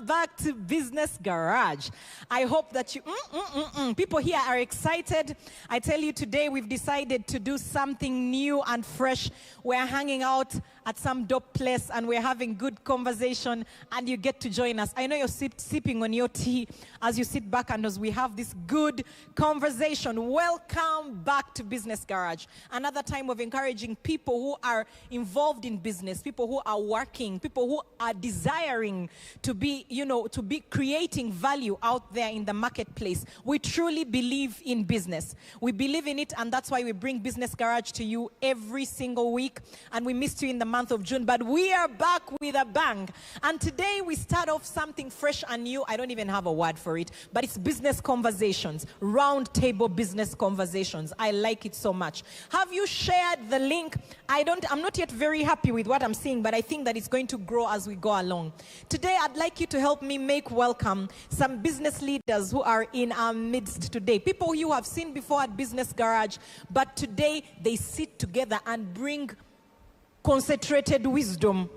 Welcome back to Business Garage. I hope that you, people here are excited. I tell you, today we've decided to do something new and fresh. We're hanging out at some dope place and we're having good conversation, and you get to join us. I know you're sipping on your tea as you sit back and as we have this good conversation. Welcome back to Business Garage. Another time of encouraging people who are involved in business, people who are working, people who are desiring to be, to be creating value out there in the marketplace. We truly believe in business. We believe in it, and that's why we bring Business Garage to you every single week. And we missed you in the month of June, but we are back with a bang. And today we start off something fresh and new. I don't even have a word for it, but it's business conversations, round table business conversations. I like it so much. Have you shared the link? I'm not yet very happy with what I'm seeing, but I think that it's going to grow as we go along. Today, I'd like you to help me make welcome some business leaders who are in our midst today. People you have seen before at Business Garage, but today they sit together and bring concentrated wisdom.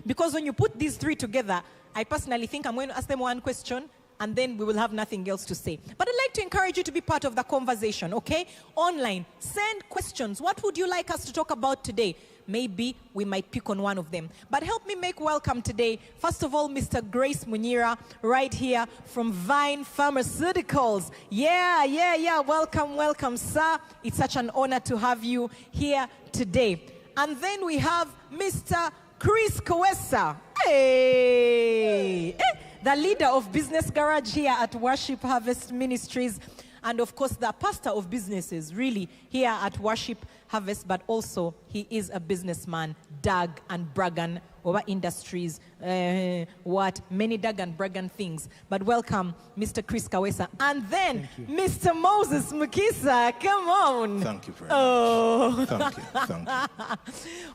Because when you put these three together, I personally think I'm going to ask them one question, and then we will have nothing else to say. But I'd like to encourage you to be part of the conversation, okay? Online, send questions. What would you like us to talk about today? Maybe we might pick on one of them. But help me make welcome today, first of all, Mr. Grace Munira, right here from Vine Pharmaceuticals. Yeah. Welcome, sir. It's such an honor to have you here today. And then we have Mr. Chris Kawesa. Hey! The leader of Business Garage here at Worship Harvest Ministries, and of course the pastor of businesses really here at Worship Harvest, but also he is a businessman, Dag and Bragan, over industries, many Dag and Bragan things. But welcome, Mr. Chris Kawesa. And then Mr. Moses Mukisa, come on. Thank you very much.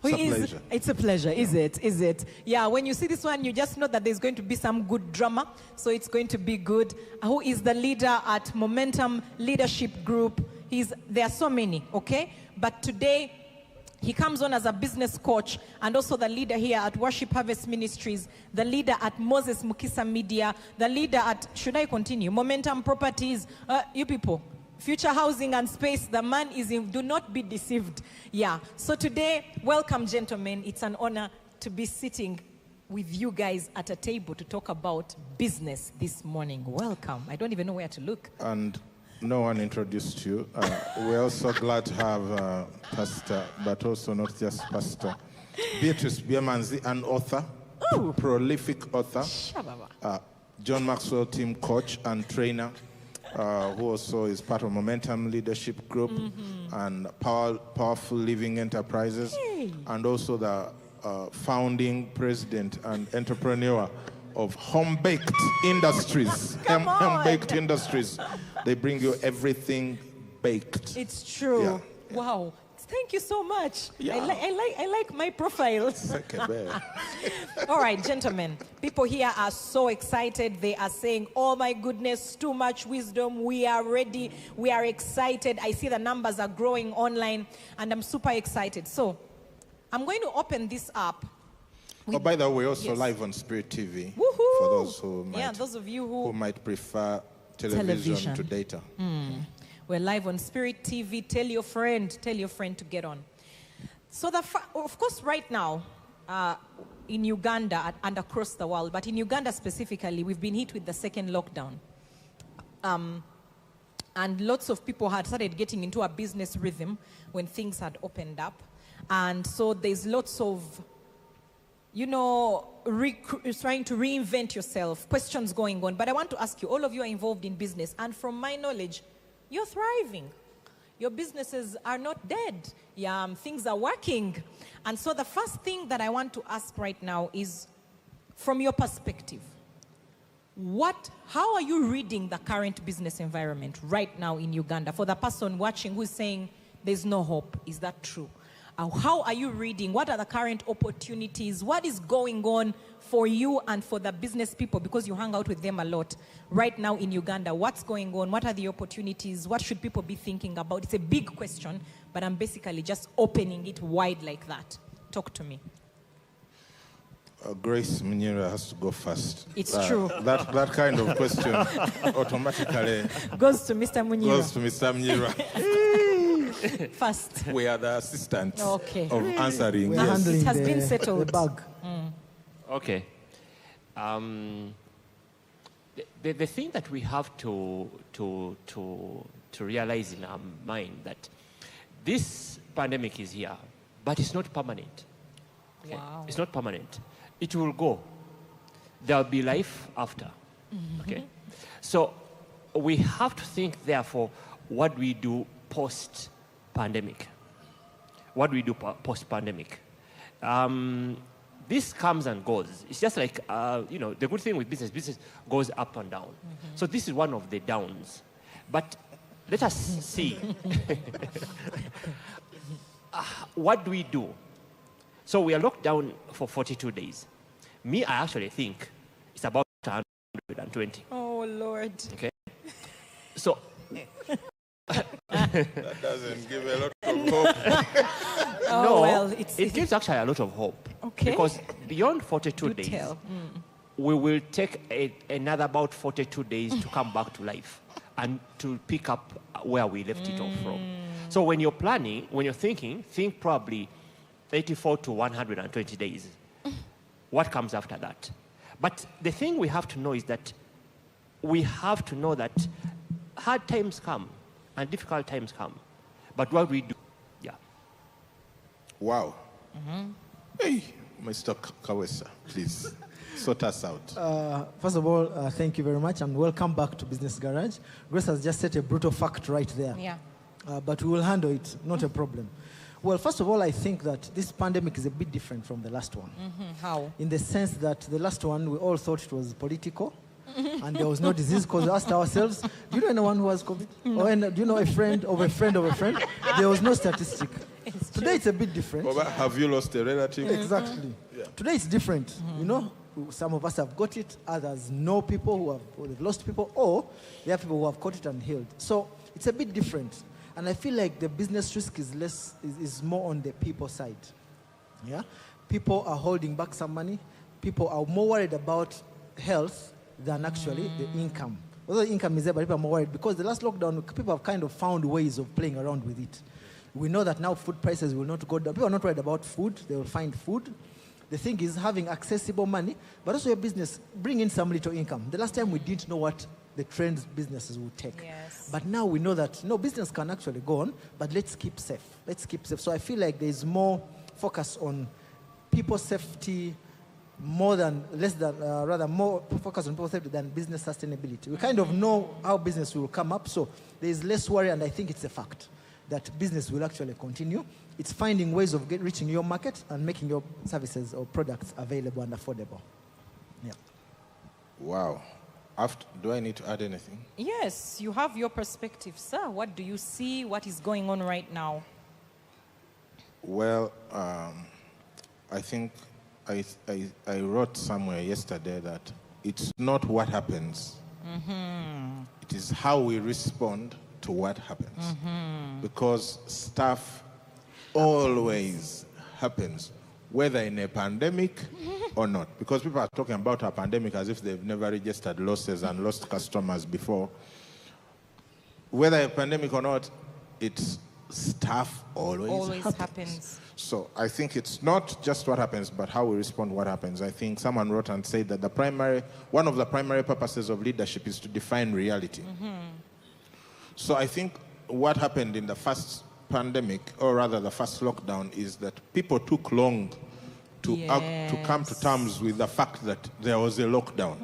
Thank you. It's a pleasure, is it? Yeah, when you see this one, you just know that there's going to be some good drama, so it's going to be good. Who is the leader at Momentum Leadership Group? There are so many, okay? But today, he comes on as a business coach and also the leader here at Worship Harvest Ministries, the leader at Moses Mukisa Media, the leader at, should I continue? Momentum Properties, you people, Future Housing and Space, the man is in, do not be deceived. Yeah, so today, welcome gentlemen. It's an honor to be sitting with you guys at a table to talk about business this morning. Welcome. I don't even know where to look. And no one introduced you. We're also glad to have Pastor, but also not just Pastor, Beatrice Biemanzi, an author, prolific author, John Maxwell team coach and trainer, who also is part of Momentum Leadership Group and Powerful Living Enterprises, and also the founding president and entrepreneur of Home Baked Industries. Home Baked Industries. They bring you everything baked. It's true. Yeah. Wow. Thank you so much. Yeah. I like my profile. All right, gentlemen. People here are so excited. They are saying, oh my goodness, too much wisdom. We are ready. We are excited. I see the numbers are growing online, and I'm super excited. So I'm going to open this up. By the way, we're also live on Spirit TV. Woohoo! For those who might, those of you who might prefer television to data. We're live on Spirit TV. Tell your friend to get on. So of course right now in Uganda and across the world, but in Uganda specifically, we've been hit with the second lockdown. And lots of people had started getting into a business rhythm when things had opened up. And so there's lots of trying to reinvent yourself, questions going on. But I want to ask you, all of you are involved in business, and from my knowledge, you're thriving. Your businesses are not dead. Things are working. And so the first thing that I want to ask right now is, from your perspective, how are you reading the current business environment right now in Uganda? For the person watching who's saying there's no hope, is that true? How are you reading? What are the current opportunities? What is going on for you and for the business people, because you hang out with them a lot right now in Uganda? What's going on? What are the opportunities? What should people be thinking about? It's a big question, but I'm basically just opening it wide like that. Talk to me. Grace Munyira has to go first. It's true. That kind of question automatically goes to Mr. Munyira. First. We are the assistants of answering. It has been settled. The bug. Okay. The thing that we have to realize in our mind that this pandemic is here, but it's not permanent. Okay? Wow. It's not permanent. It will go. There will be life after. Okay? So we have to think, therefore, what we do post-pandemic. What do we do post-pandemic? This comes and goes. It's just like, the good thing with business goes up and down. So this is one of the downs. But let us see. What do we do? So we are locked down for 42 days. Me, I actually think it's about 120. Oh, Lord. Okay? So... that doesn't give a lot of hope. It gives actually a lot of hope. Okay. Because beyond 42 days, we will take another about 42 days to come back to life and to pick up where we left it off from. So when you're planning, when you're thinking, think probably 84 to 120 days. What comes after that? But the thing we have to know is that we have to know that hard times come and difficult times come. But what we do, Wow. Hey, Mr. Kawesa, please sort us out. First of all, thank you very much and welcome back to Business Garage. Grace has just set a brutal fact right there. Yeah. But we will handle it, not a problem. Well, first of all, I think that this pandemic is a bit different from the last one. How? In the sense that the last one, we all thought it was political. And there was no disease because we asked ourselves, do you know anyone who has COVID? No. Or do you know a friend of a friend of a friend? There was no statistic. Today it's a bit different. Well, have you lost a relative? Exactly. Yeah. Today it's different. You know, some of us have got it, others know people who have lost people, or there are people who have caught it and healed. So it's a bit different. And I feel like the business risk is more on the people side. Yeah? People are holding back some money. People are more worried about health than actually the income. Although the income is there, but people are more worried because the last lockdown, people have kind of found ways of playing around with it. We know that now food prices will not go down. People are not worried about food. They will find food. The thing is having accessible money, but also your business, bring in some little income. The last time we didn't know what the trends businesses would take. Yes. But now we know that, no, business can actually go on, but let's keep safe. Let's keep safe. So I feel like there's more focus on people's safety, more focus on people safety than business sustainability. We kind of know how business will come up, so there's less worry, and I think it's a fact that business will actually continue. It's finding ways of reaching your market and making your services or products available and affordable. Yeah. Wow. Do I need to add anything? Yes, you have your perspective, sir. What do you see? What is going on right now? Well, I think I wrote somewhere yesterday that it's not what happens. It is how we respond to what happens. Because stuff always happens, whether in a pandemic or not. Because people are talking about a pandemic as if they've never registered losses and lost customers before. Whether a pandemic or not, it's stuff always happens. So I think it's not just what happens, but how we respond to what happens. I think someone wrote and said that one of the primary purposes of leadership is to define reality. So I think what happened in the first pandemic, or rather the first lockdown, is that people took long to come to terms with the fact that there was a lockdown.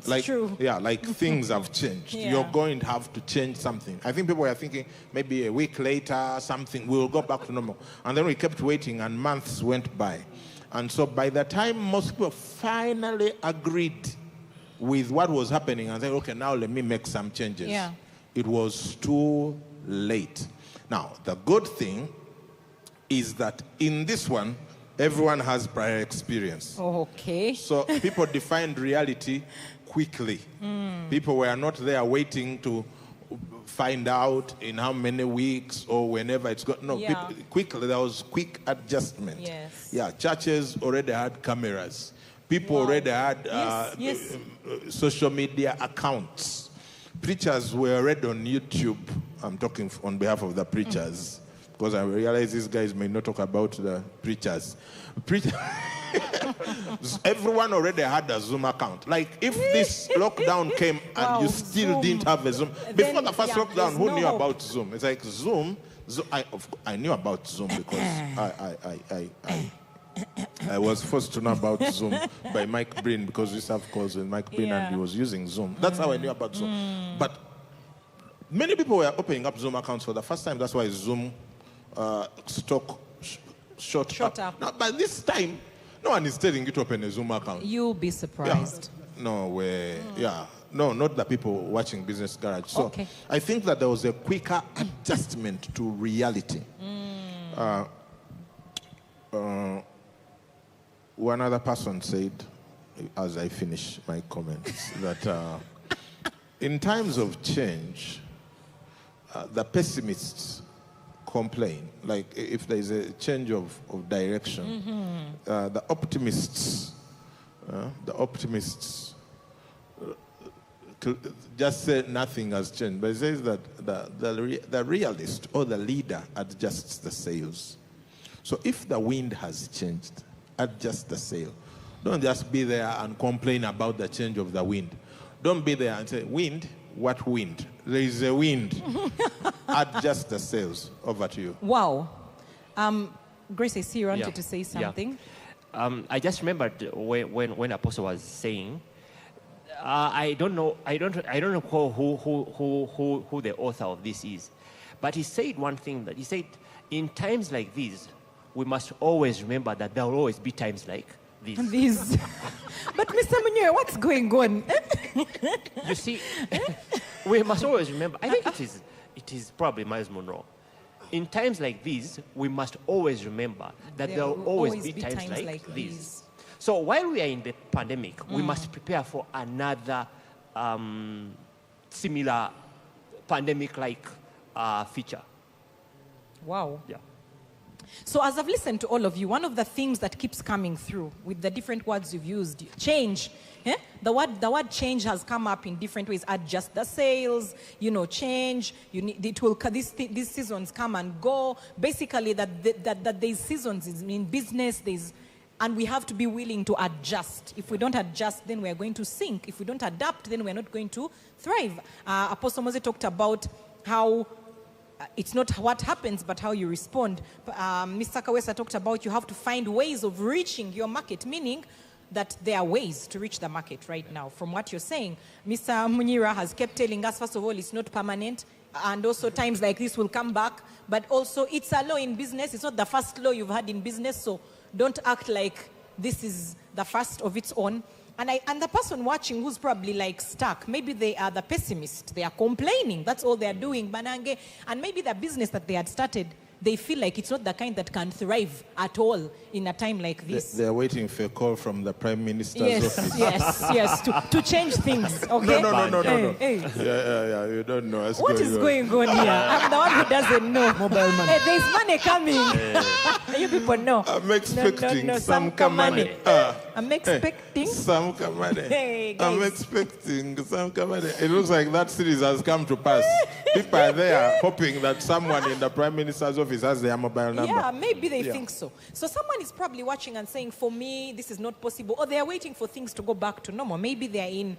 It's true. Yeah, like things have changed. Yeah. You're going to have to change something. I think people were thinking maybe a week later, something, we'll go back to normal. And then we kept waiting and months went by. And so by the time most people finally agreed with what was happening and said, okay, now let me make some changes. Yeah. It was too late. Now, the good thing is that in this one, everyone has prior experience. Okay. So people defined reality quickly. People were not there waiting to find out in how many weeks or whenever it's got. No, Yeah. quickly, there was quick adjustment. Yes. Yeah, churches already had cameras. People already had Yes. social media accounts. Preachers were already on YouTube. I'm talking on behalf of the preachers, because I realize these guys may not talk about the preachers. Everyone already had a Zoom account. Like, if this lockdown came and you still didn't have a Zoom, before the first lockdown, who knew about Zoom? It's like Zoom. I knew about Zoom because I was forced to know about Zoom by Mike Breen, because we used to have calls with Mike Breen and he was using Zoom. That's how I knew about Zoom. But many people were opening up Zoom accounts for the first time. That's why Zoom stock shot up. Now, by this time, no one is telling you to open a Zoom account. You'll be surprised. Yeah. No way. Yeah. No, not the people watching Business Garage. So I think that there was a quicker adjustment to reality. One other person said, as I finish my comments, that in times of change, the pessimists complain. Like, if there is a change of direction, the optimists just say nothing has changed. But it says that the realist or the leader adjusts the sails. So if the wind has changed, adjust the sail. Don't just be there and complain about the change of the wind. Don't be there and say, wind? What wind? There is a wind. Adjust the sails. Over to you. Wow. Grace, I see you wanted to say something. Yeah. I just remembered when Apostle was saying, I don't know who the author of this is, but he said one thing, that he said, in times like these, we must always remember that there will always be times like these. But Mr. Munye, what's going on? You see, we must always remember, I think it is probably Miles Monroe. In times like these, we must always remember that there will always be times like these. So while we are in the pandemic, we must prepare for another similar pandemic-like feature. Wow. Yeah. So as I've listened to all of you, one of the themes that keeps coming through with the different words you've used, change. Yeah? The word change has come up in different ways. Adjust the sails, change. These seasons come and go. Basically, that there's seasons in business. And we have to be willing to adjust. If we don't adjust, then we are going to sink. If we don't adapt, then we're not going to thrive. Apostle Mose talked about how it's not what happens, but how you respond. Mr. Kawesa talked about you have to find ways of reaching your market, meaning that there are ways to reach the market right now. From what you're saying, Mr. Munira has kept telling us, first of all, it's not permanent. And also times like this will come back. But also it's a law in business. It's not the first law you've had in business. So don't act like this is the first of its own. And the person watching who's probably like stuck, maybe they are the pessimist. They are complaining. That's all they're doing. Banange. And maybe the business that they had started, they feel like it's not the kind that can thrive at all in a time like this. They're waiting for a call from the Prime Minister's office. Yes, to change things, okay? No. Hey. Yeah, you don't know what's what is going on here? I'm the one who doesn't know. Mobile money. Hey, there's money coming. You people know. I'm expecting some money. I'm expecting some money. Hey, guys. I'm expecting some money. It looks like that series has come to pass. People are there hoping that someone in the Prime Minister's office has their mobile number. Yeah, maybe they think so. So someone is probably watching and saying, for me, this is not possible. Or they are waiting for things to go back to normal. Maybe they are in,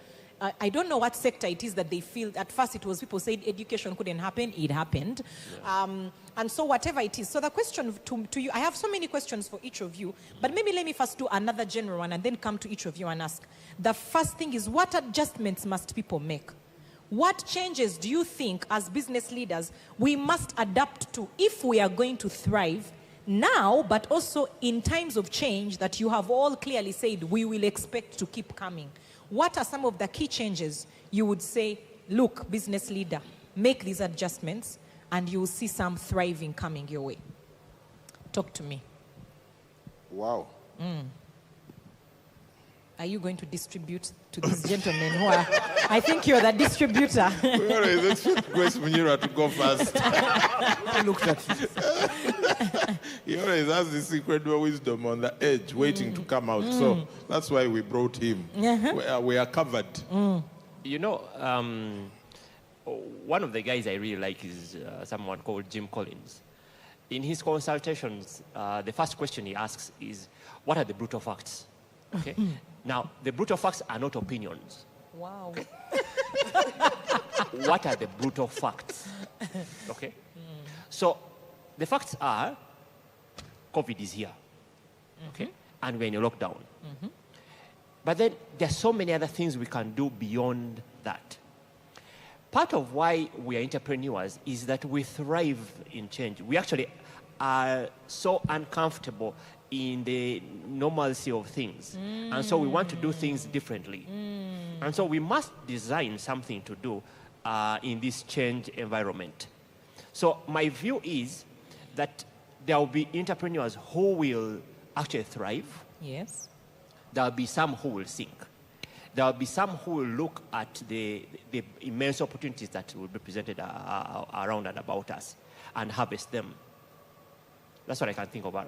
I don't know what sector it is that they feel. At first it was people said education couldn't happen. It happened. Yeah. And so whatever it is. So the question to you, I have so many questions for each of you. But maybe let me first do another general one and then come to each of you and ask. The first thing is, what adjustments must people make? What changes do you think as business leaders we must adapt to if we are going to thrive now, but also in times of change that you have all clearly said we will expect to keep coming? What are some of the key changes you would say, look, business leader, make these adjustments and you will see some thriving coming your way? Talk to me. Wow. Are you going to distribute to these gentlemen who are, I think you're the distributor. We always expect Grace Munyira to go first. I looked at it. He always has this incredible wisdom on the edge, waiting to come out. So that's why we brought him. We are covered. You know, one of the guys I really like is someone called Jim Collins. In his consultations, the first question he asks is, what are the brutal facts? Okay. Now, the brutal facts are not opinions. Wow. Okay? What are the brutal facts? Okay. So, the facts are, COVID is here. Okay. And we're in a lockdown. But then there are so many other things we can do beyond that. Part of why we are entrepreneurs is that we thrive in change. We actually are so uncomfortable in the normalcy of things. And so we want to do things differently. And so we must design something to do in this change environment. So my view is that there will be entrepreneurs who will actually thrive. Yes. There will be some who will sink. There will be some who will look at the immense opportunities that will be presented around and about us and harvest them. That's what I can think about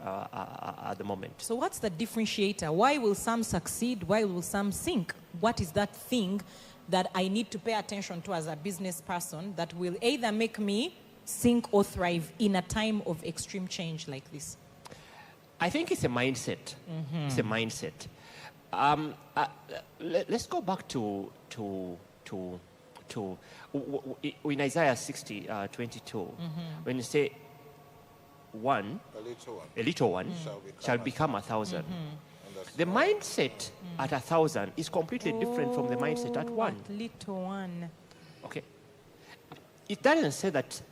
at the moment. So what's the differentiator? Why will some succeed? Why will some sink? What is that thing that I need to pay attention to as a business person that will either make me sink or thrive in a time of extreme change like this? I think it's a mindset. It's a mindset. Let's go back to in Isaiah 60:22, when you say a little one shall become 1,000. The mindset at 1,000 is completely different from the mindset at 1. Little one. Okay. It doesn't say that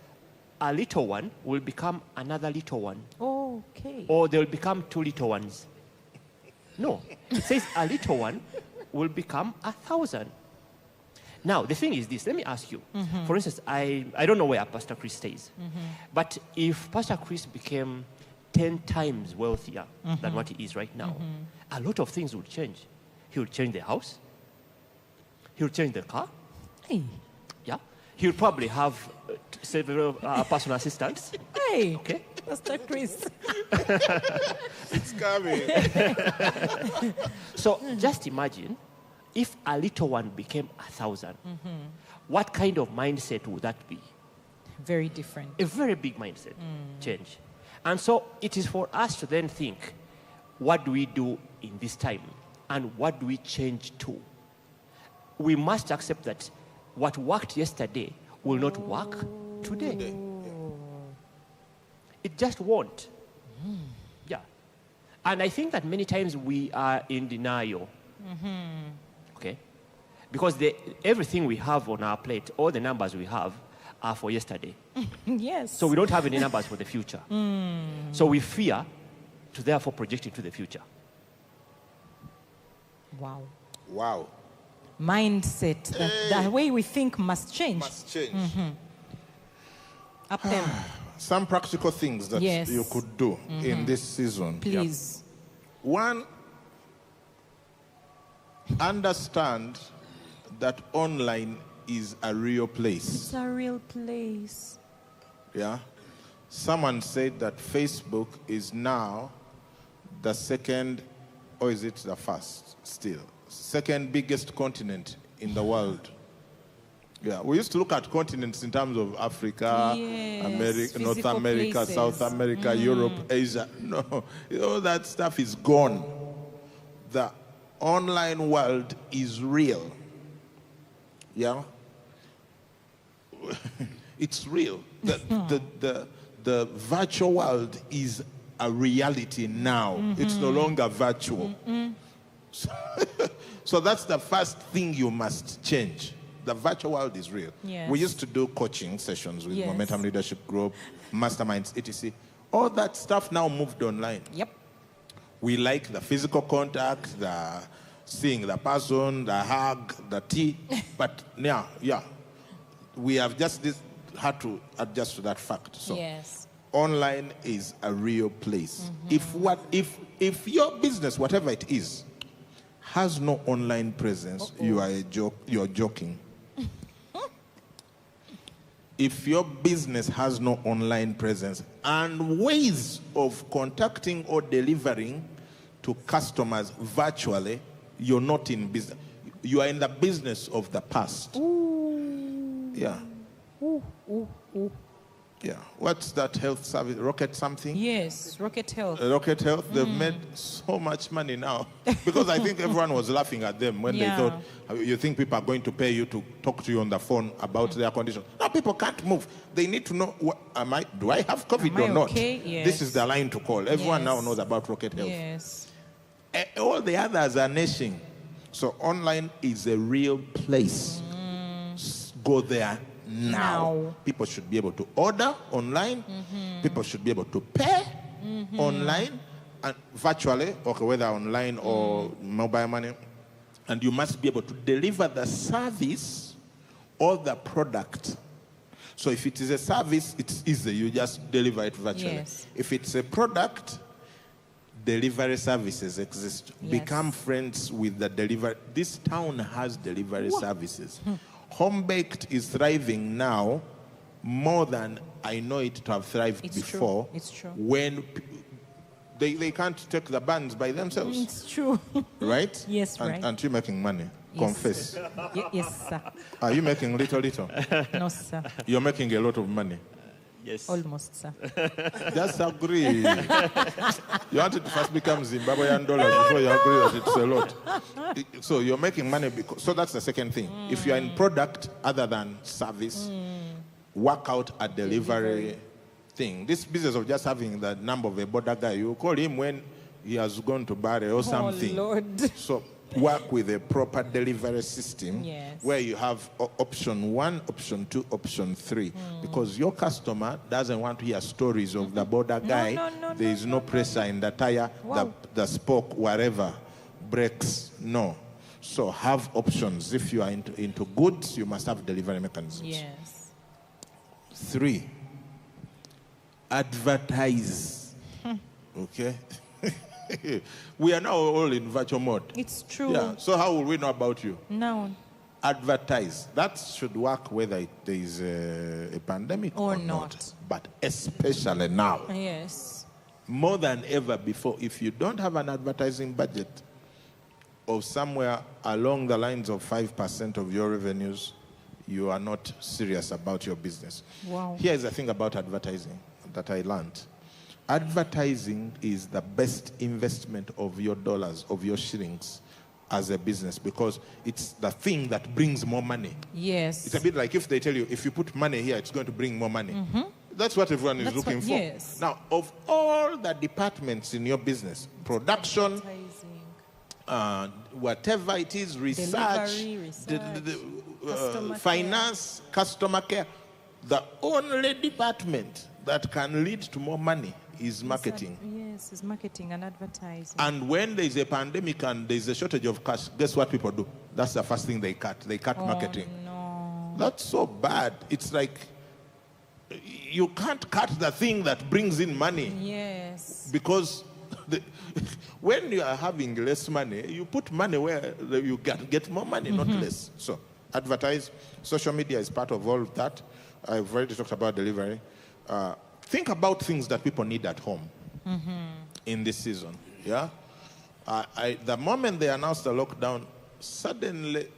a little one will become another little one. Okay. Or they will become 2 little ones. No. It says a little one will become 1,000. Now, the thing is this. Let me ask you. For instance, I don't know where Pastor Chris stays. But if Pastor Chris became 10 times wealthier than what he is right now, a lot of things would change. He would change the house. He would change the car. Hey. Yeah. He would probably have several personal assistants. Hey. Okay. Pastor Chris. It's coming. So just imagine if a little one became 1,000. What kind of mindset would that be? Very different. A very big mindset change. And so it is for us to then think, what do we do in this time? And what do we change to? We must accept that what worked yesterday will not work today. It just won't. Yeah. And I think that many times we are in denial. Okay? Because everything we have on our plate, all the numbers we have, are for yesterday. Yes. So we don't have any numbers for the future. So we fear to therefore project into the future. Wow. Wow. Mindset. The way we think must change. Must change. Up them. Some practical things that Yes. you could do in this season. Please. One, understand that online is a real place. It's a real place. Yeah. Someone said that Facebook is now the second, or is it the first still? Second biggest continent in the world. Yeah, we used to look at continents in terms of Africa, Yes, America, North physical America, places. South America, Europe, Asia. No, all that stuff is gone. The online world is real. Yeah? It's real. The virtual world is a reality now. It's no longer virtual. So that's the first thing you must change. The virtual world is real. Yes. We used to do coaching sessions with Yes. Momentum Leadership Group, Masterminds, etc. All that stuff now moved online. Yep. We like the physical contact, the seeing the person, the hug, the tea. But now, yeah, we have just had to adjust to that fact. So Yes. online is a real place. If your business, whatever it is, has no online presence, you are you're joking. If your business has no online presence and ways of contacting or delivering to customers virtually, you're not in business. You are in the business of the past. Ooh. Yeah. Ooh, ooh, ooh. Yeah. What's that health service? Rocket something? Yes, Rocket Health. Rocket Health, they've made so much money now. Because I think everyone was laughing at them when they thought, you think people are going to pay you to talk to you on the phone about their condition. Now people can't move. They need to know, do I have COVID or not? Okay? Yes. This is the line to call. Everyone now knows about Rocket Health. Yes. All the others are nation. So online is a real place. Go there now. People should be able to order online. People should be able to pay online and virtually, okay, whether online or mobile money. And you must be able to deliver the service or the product. So if it is a service, it's easy. You just deliver it virtually. Yes. If it's a product, delivery services exist. Yes. Become friends with the delivery. This town has delivery services. Home baked is thriving now more than I know it to have thrived before. It's true. When they can't take the buns by themselves. It's true. Right? Yes, right. And you're making money. Yes. Confess. Yes, sir. Are you making little? No, sir. You're making a lot of money. Yes. Almost, sir. Just agree. You want it to first become Zimbabwean dollars before you agree that it's a lot. So you're making money because, so that's the second thing. If you're in product other than service, work out a delivery thing. This business of just having the number of a border guy, you call him when he has gone to Barre or something. Oh, Lord. So work with a proper delivery system where you have option 1, option 2, option 3. Because your customer doesn't want to hear stories of the border guy. There is no pressure in the tire, the spoke, whatever, brakes. No. So have options. If you are into goods, you must have delivery mechanisms. Yes. 3, advertise. Okay? We are now all in virtual mode. It's true. Yeah. So how will we know about you? No. Advertise. That should work whether there is a pandemic or not. But especially now. Yes. More than ever before, if you don't have an advertising budget of somewhere along the lines of 5% of your revenues, you are not serious about your business. Wow. Here is the thing about advertising that I learned. Advertising is the best investment of your dollars, of your shillings as a business, because it's the thing that brings more money. Yes. It's a bit like if they tell you, if you put money here, it's going to bring more money. That's what everyone is looking for. Yes. Now, of all the departments in your business, production, whatever it is, research, finance, customer care, the only department that can lead to more money is marketing. Yes, it's marketing and advertising. And when there is a pandemic and there is a shortage of cash, guess what people do? That's the first thing they cut. They cut marketing. No. That's so bad. It's like you can't cut the thing that brings in money. Yes. Because when you are having less money, you put money where you get more money, not less. So advertise. Social media is part of all of that. I've already talked about delivery. Think about things that people need at home in this season. Yeah, the moment they announced the lockdown, suddenly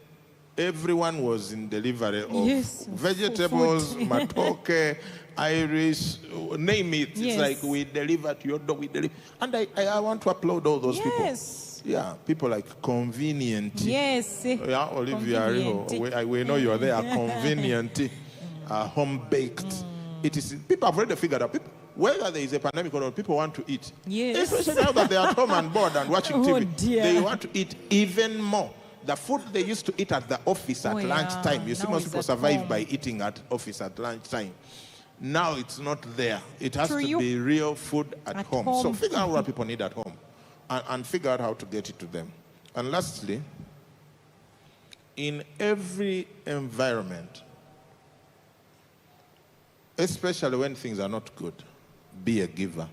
everyone was in delivery of vegetables, matoke, Irish, name it. It's like we deliver to your door. We deliver, and I want to applaud all those people. Yeah, people like Convenient. Yes. Yeah, Olivia, we know you are there. Convenient, home baked. It is, people have already figured out, whether there is a pandemic or not, people want to eat. Yes. Especially now that they are at home and bored and watching TV. Dear. They want to eat even more. The food they used to eat at the office at lunchtime. You see, most people survive by eating at office at lunchtime. Now it's not there. It has to be real food at home. So figure out what people need at home and figure out how to get it to them. And lastly, in every environment, especially when things are not good, be a giver.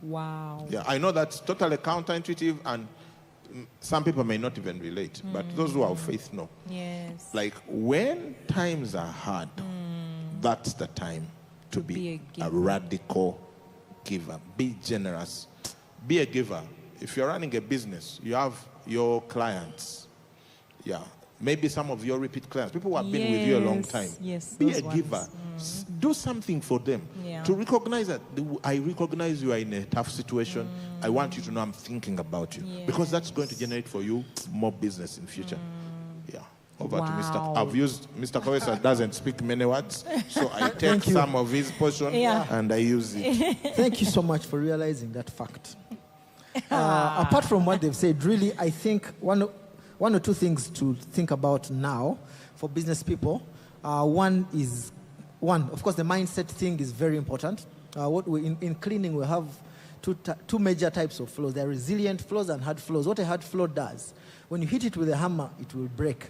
Wow. Yeah, I know that's totally counterintuitive, and some people may not even relate, but those who have faith know. Yes. Like when times are hard, that's the time to be a radical giver. Be generous. Be a giver. If you're running a business, you have your clients. Yeah. Maybe some of your repeat clients, people who have been with you a long time. Yes. Be a giver. Do something for them. Yeah. To recognize that I recognize you are in a tough situation. I want you to know I'm thinking about you. Because that's going to generate for you more business in future. Yeah. Over to Mr. I've used Mr. Kawesa doesn't speak many words, so I take some of his portion and I use it. Thank you so much for realizing that fact. Apart from what they've said, really, I think one or two things to think about now for business people. One, of course, the mindset thing is very important. In cleaning, we have two major types of flows. There are resilient flows and hard flows. What a hard flow does, when you hit it with a hammer, it will break.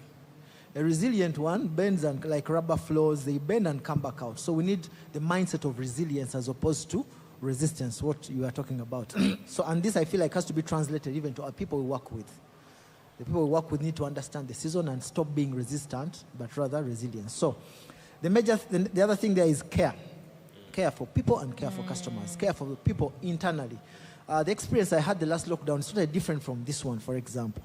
A resilient one bends, and like rubber flows, they bend and come back out. So we need the mindset of resilience as opposed to resistance, what you are talking about. And this, I feel like, has to be translated even to our people we work with. The people we work with need to understand the season and stop being resistant, but rather resilient. So the other thing there is care. Care for people and care for customers. Care for the people internally. The experience I had the last lockdown is totally different from this one, for example.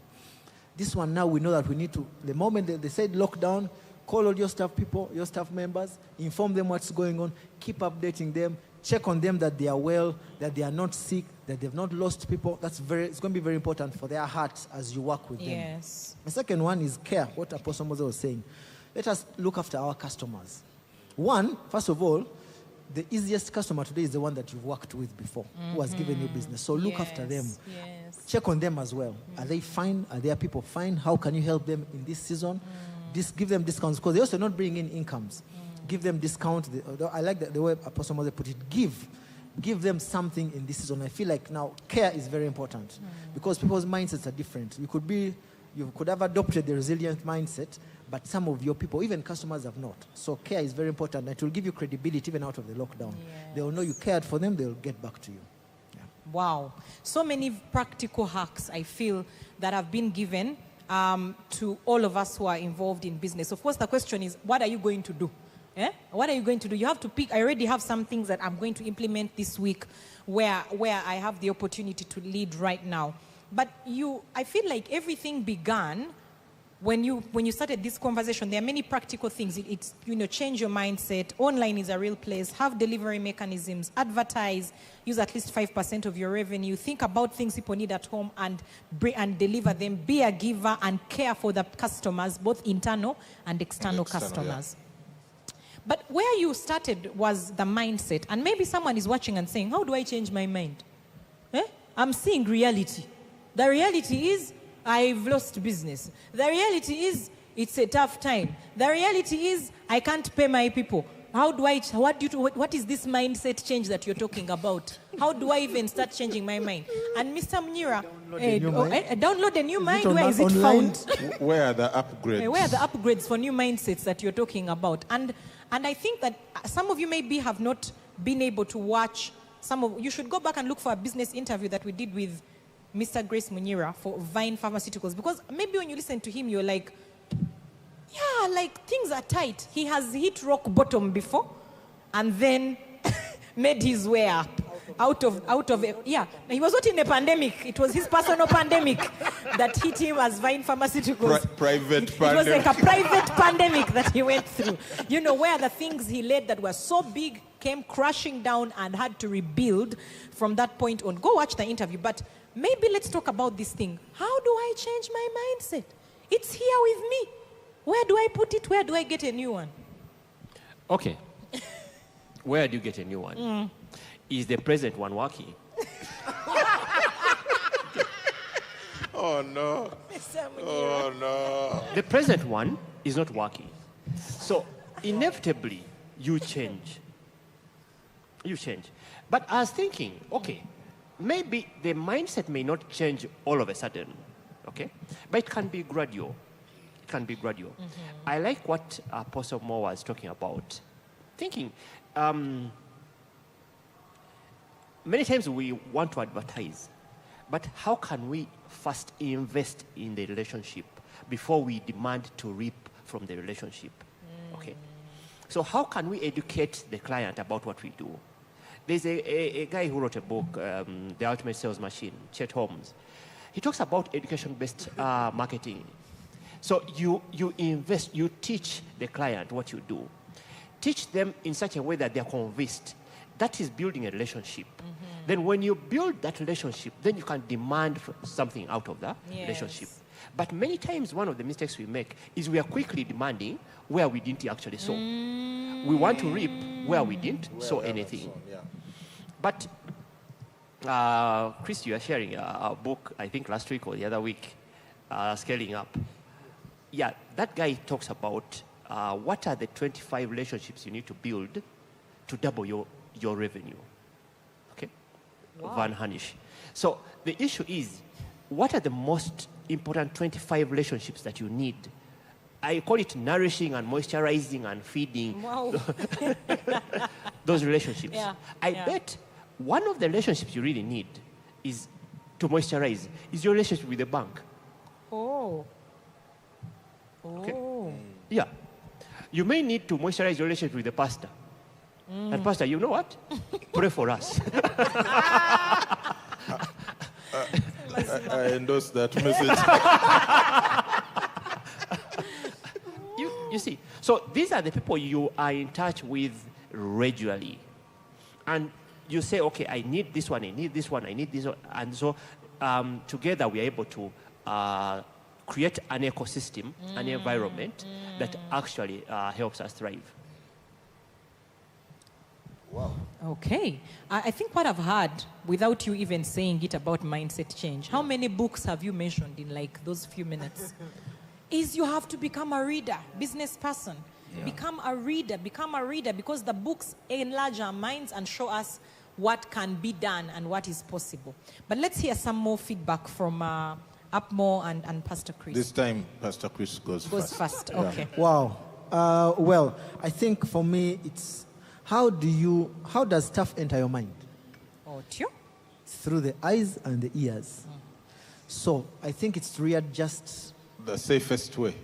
This one now we know that we need to, the moment they said lockdown, call all your staff people, your staff members, inform them what's going on, keep updating them, check on them that they are well, that they are not sick, that they've not lost people. It's going to be very important for their hearts as you work with them. Yes. The second one is care, what Apostle Moses was saying. Let us look after our customers. One, first of all, the easiest customer today is the one that you've worked with before, who has given you business. So look after them. Yes. Check on them as well. Are they fine? Are their people fine? How can you help them in this season? Give them discounts, because they're also not bringing in incomes. Give them discount. I like the way Apostle Moses put it. Give them something in this season. I feel like now care is very important because people's mindsets are different. You could have adopted the resilient mindset, but some of your people, even customers, have not. So care is very important. It will give you credibility even out of the lockdown. Yes. They will know you cared for them. They will get back to you. Yeah. Wow. So many practical hacks, I feel, that have been given to all of us who are involved in business. Of course, the question is, what are you going to do? What are you going to do? You have to pick. I already have some things that I'm going to implement this week where I have the opportunity to lead right now. But I feel like everything began when you started this conversation. There are many practical things. It's change your mindset. Online is a real place. Have delivery mechanisms. Advertise. Use at least 5% of your revenue. Think about things people need at home and deliver them. Be a giver and care for the customers, both internal and external customers. Yeah. But where you started was the mindset. And maybe someone is watching and saying, how do I change my mind? I'm seeing reality. The reality is I've lost business. The reality is it's a tough time. The reality is I can't pay my people. What is this mindset change that you're talking about? How do I even start changing my mind? And Mr. Munira, download a new mind. Where is it found? Where are the upgrades? Where are the upgrades for new mindsets that you're talking about? And I think that some of you maybe have not been able to watch you should go back and look for a business interview that we did with Mr. Grace Munira for Vine Pharmaceuticals. Because maybe when you listen to him, you're like, yeah, like things are tight. He has hit rock bottom before and then made his way up out of it. Yeah, he was not in a pandemic. It was his personal pandemic that hit him as Vine Pharmaceuticals. Private pandemic. It was like a private pandemic that he went through. Where the things he led that were so big came crashing down and had to rebuild from that point on. Go watch the interview. But maybe let's talk about this thing. How do I change my mindset? It's here with me. Where do I put it? Where do I get a new one? Okay. Where do you get a new one? Is the present one working? Oh, no. Oh, no. The present one is not working. So, inevitably, you change. You change. But I was thinking, okay, maybe the mindset may not change all of a sudden, okay? But it can be gradual. It can be gradual. Mm-hmm. I like what Apostle Mo was talking about. Thinking, many times we want to advertise, But how can we first invest in the relationship before we demand to reap from the relationship? Okay. So how can we educate the client about what we do? There's a guy who wrote a book, The Ultimate Sales Machine, Chet Holmes. He talks about education-based marketing. So you invest, you teach the client what you do. Teach them in such a way that they're convinced. That is building a relationship. Then when you build that relationship, then you can demand something out of the relationship. But many times one of the mistakes we make is we are quickly demanding where we didn't actually sow. We want to reap where we didn't sow anything. But Chris, you are sharing a book, I think last week or the other week, Scaling Up. Yeah, that guy talks about what are the 25 relationships you need to build to double your revenue. Okay? Wow. Van Hanish. So the issue is, what are the most important 25 relationships that you need? I call it nourishing and moisturizing and feeding those relationships. I bet one of the relationships you really need is to moisturize is your relationship with the bank. Okay? Yeah. You may need to moisturize your relationship with the pastor. And pastor, you know what? Pray for us. I endorse that message. You see, so these are the people you are in touch with regularly. And you say, okay, I need this one, I need this one, I need this one. And so together we are able to create an ecosystem, an environment that actually helps us thrive. Wow. Okay. I think what I've heard, without you even saying it, about mindset change, how many books have you mentioned in like those few minutes? Is you have to become a reader, business person. Become a reader, because the books enlarge our minds and show us what can be done and what is possible. But let's hear some more feedback from Upmore and Pastor Chris. This time, Pastor Chris goes first. Okay. Wow. Well, I think for me, it's how does stuff enter your mind? Through the eyes and the ears. So I think it's readjust. The safest way.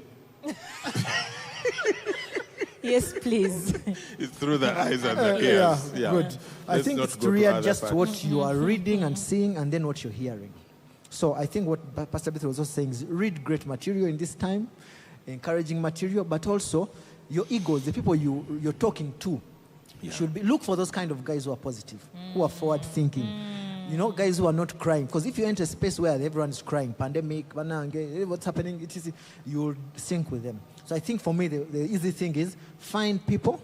Yes, please. It's through the eyes and the ears. Yeah, good. I think it's to readjust what you are reading and seeing and then what you're hearing. So I think what Pastor Beth was also saying is read great material in this time, encouraging material, but also your egos, the people you're talking to, should be, look for those kind of guys who are positive, who are forward thinking. You know, guys who are not crying. Because if you enter a space where everyone's crying, pandemic, what's happening, you'll sync with them. So I think for me, the easy thing is find people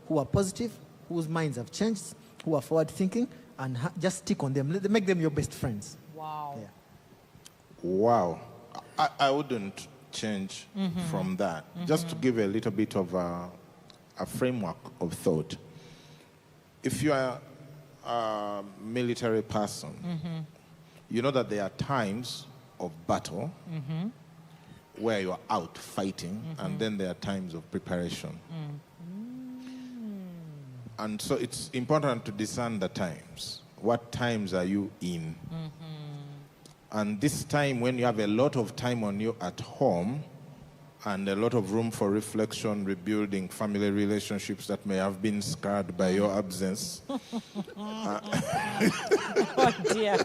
who are positive, whose minds have changed, who are forward thinking, and just stick on them. Make them your best friends. Wow. Yeah. Wow. I wouldn't change from that. Just to give a little bit of a framework of thought. If you are a military person, you know that there are times of battle where you're out fighting, and then there are times of preparation. And so it's important to discern the times. What times are you in? And this time, when you have a lot of time on you at home and a lot of room for reflection, rebuilding family relationships that may have been scarred by your absence. Oh, dear.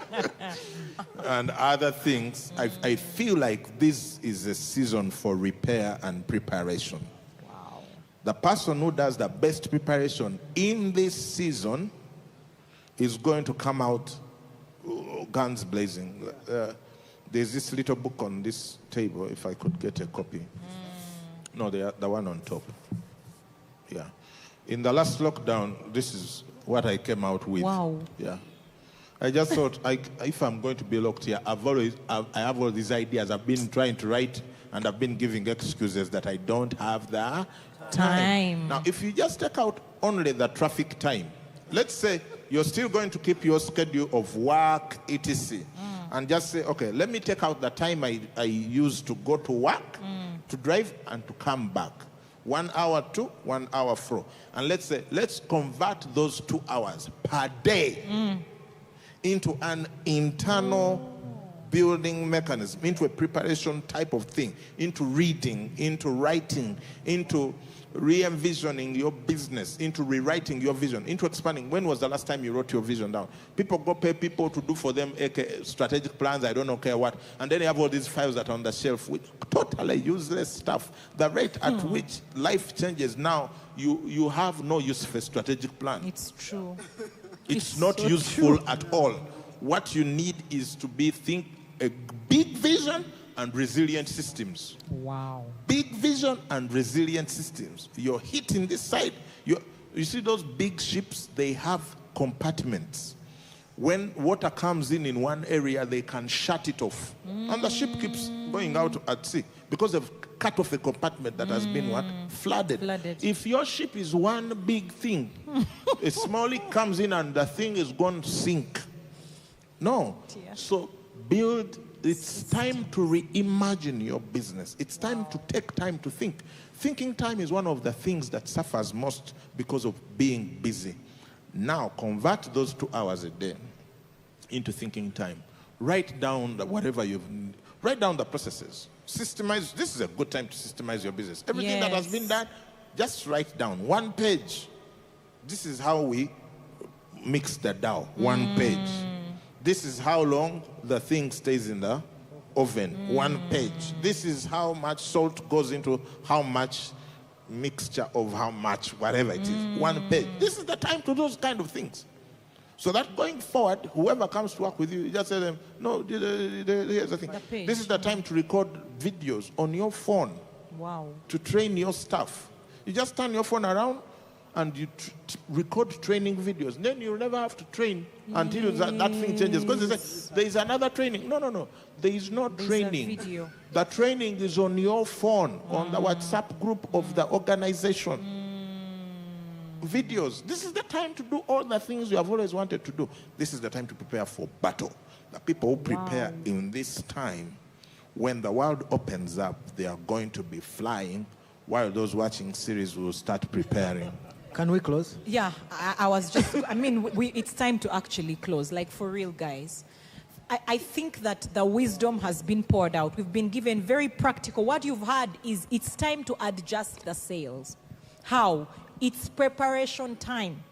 And other things, I feel like this is a season for repair and preparation. Wow. The person who does the best preparation in this season is going to come out guns blazing. There's this little book on this table, if I could get a copy. No, the one on top. Yeah. In the last lockdown, this is what I came out with. Wow. Yeah. I just thought, if I'm going to be locked here, I have all these ideas. I've been trying to write, and I've been giving excuses that I don't have the time. Now, if you just take out only the traffic time, let's say you're still going to keep your schedule of work, etc. And just say, okay, let me take out the time I use to go to work, to drive, and to come back. 1 hour to 1 hour fro. And let's say, let's convert those 2 hours per day into an internal building mechanism, into a preparation type of thing, into reading, into writing, into re-envisioning your business, into rewriting your vision, into expanding. When was the last time you wrote your vision down? People go pay people to do for them strategic plans, I don't know care what, and then you have all these files that are on the shelf with totally useless stuff. The rate at which life changes now, you have no use for a strategic plan. It's true. It's not so useful at all. What you need is to think a big vision and resilient systems. Wow. Big vision and resilient systems. You're hitting this side. You see those big ships, they have compartments. When water comes in one area, they can shut it off. And the ship keeps going out at sea because they've cut off a compartment that has been flooded. If your ship is one big thing, a small leak comes in and the thing is going to sink. No. So it's time to reimagine your business. It's time to take time to think. Thinking time is one of the things that suffers most because of being busy. Now, convert those 2 hours a day into thinking time. Write down write down the processes. Systemize. This is a good time to systemize your business. Everything that has been done, just write down. 1 page. This is how we mix the dough. 1 page. This is how long the thing stays in the oven. 1 page. This is how much salt goes into how much mixture of how much, whatever it is. 1 page. This is the time to do those kind of things. So that going forward, whoever comes to work with you, you just say to them, no, here's the thing. This is the time to record videos on your phone. Wow. To train your staff. You just turn your phone around and you record training videos. Then you'll never have to train until that thing changes. Because they say, there is another training. No. There is no training. The training is on your phone, on the WhatsApp group of the organization. Videos. This is the time to do all the things you have always wanted to do. This is the time to prepare for battle. The people who prepare in this time, when the world opens up, they are going to be flying, while those watching series will start preparing. Can we close? Yeah, I was just, it's time to actually close, like for real, guys. I think that the wisdom has been poured out. We've been given very practical. What you've had is it's time to adjust the sails. How? It's preparation time.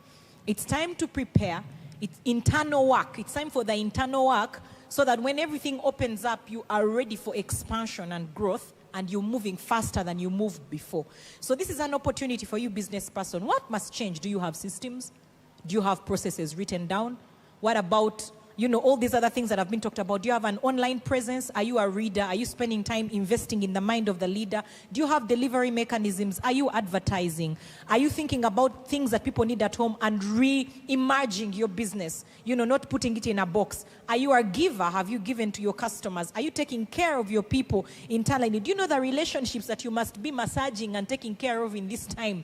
It's time to prepare. It's internal work. It's time for the internal work so that when everything opens up, you are ready for expansion and growth, and you're moving faster than you moved before. So this is an opportunity for you, business person. What must change? Do you have systems? Do you have processes written down? What about, all these other things that have been talked about? Do you have an online presence? Are you a reader? Are you spending time investing in the mind of the leader? Do you have delivery mechanisms? Are you advertising? Are you thinking about things that people need at home and re-emerging your business? Not putting it in a box. Are you a giver? Have you given to your customers? Are you taking care of your people internally? Do you know the relationships that you must be massaging and taking care of in this time?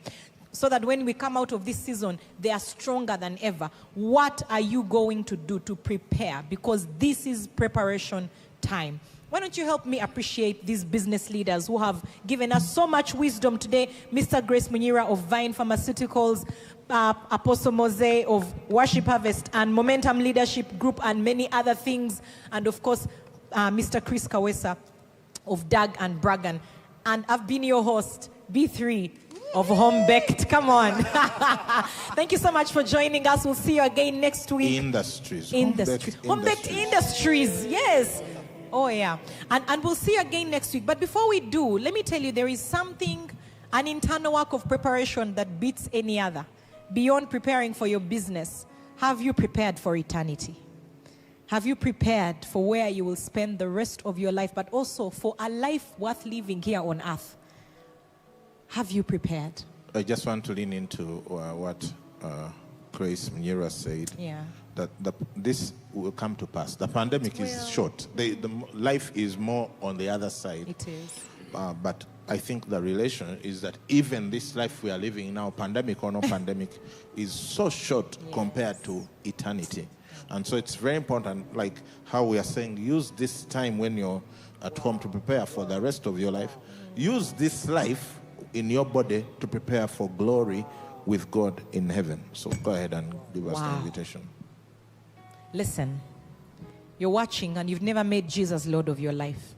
So that when we come out of this season, they are stronger than ever. What are you going to do to prepare? Because this is preparation time. Why don't you help me appreciate these business leaders who have given us so much wisdom today? Mr. Grace Munira of Vine Pharmaceuticals, Apostle Mose of Worship Harvest and Momentum Leadership Group and many other things. And of course, Mr. Chris Kawesa of Dag and Bragan. And I've been your host, B3. Of Home Baked. Come on. Thank you so much for joining us. We'll see you again next week. Industries. Home Baked Industries. Yes. Oh, yeah. And we'll see you again next week. But before we do, let me tell you, there is something, an internal work of preparation that beats any other. Beyond preparing for your business, have you prepared for eternity? Have you prepared for where you will spend the rest of your life, but also for a life worth living here on earth? Have you prepared? I just want to lean into what Grace Munira said. Yeah. That this will come to pass. The pandemic is short. The life is more on the other side. It is. But I think the relation is that even this life we are living now, pandemic or no pandemic, is so short compared to eternity. And so it's very important, like how we are saying, use this time when you're at home to prepare for the rest of your life. Use this life in your body to prepare for glory with God in heaven. So go ahead and give us the invitation. Listen, you're watching and you've never made Jesus Lord of your life.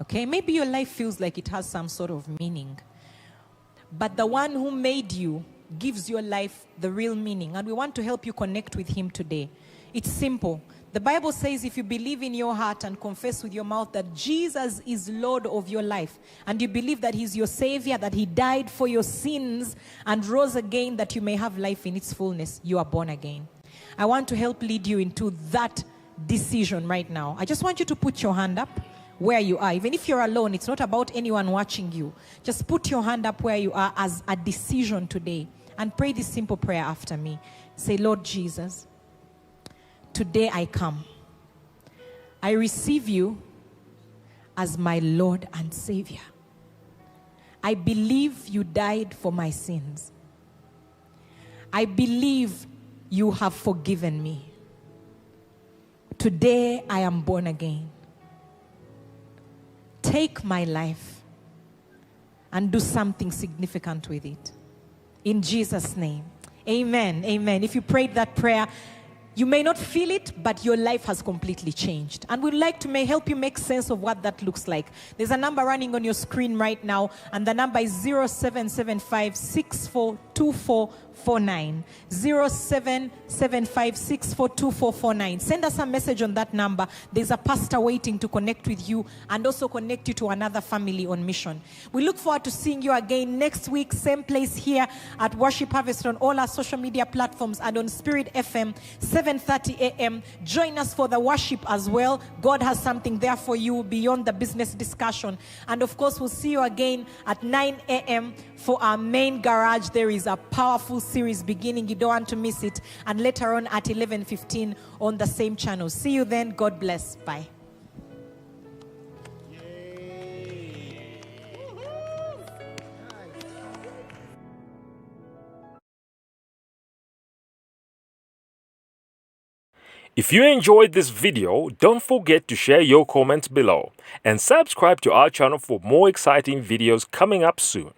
Okay? Maybe your life feels like it has some sort of meaning. But the one who made you gives your life the real meaning. And we want to help you connect with him today. It's simple. The Bible says if you believe in your heart and confess with your mouth that Jesus is Lord of your life, and you believe that he's your Savior, that he died for your sins and rose again that you may have life in its fullness, you are born again. I want to help lead you into that decision right now. I just want you to put your hand up where you are. Even if you're alone, it's not about anyone watching you. Just put your hand up where you are as a decision today and pray this simple prayer after me. Say, Lord Jesus, today I come. I receive you as my Lord and Savior. I believe you died for my sins. I believe you have forgiven me. Today I am born again. Take my life and do something significant with it. In Jesus' name. Amen. Amen. If you prayed that prayer, you may not feel it, but your life has completely changed. And we'd like to help you make sense of what that looks like. There's a number running on your screen right now, and the number is 0775-642449. 0775-642449. Send us a message on that number. There's a pastor waiting to connect with you and also connect you to another family on mission. We look forward to seeing you again next week, same place here at Worship Harvest on all our social media platforms and on Spirit FM, 7:30 a.m. Join us for the worship as well. God has something there for you beyond the business discussion. And of course, we'll see you again at 9 a.m. for our main garage. There is a powerful series beginning. You don't want to miss it. And later on at 11:15 on the same channel. See you then. God bless. Bye. If you enjoyed this video, don't forget to share your comments below and subscribe to our channel for more exciting videos coming up soon.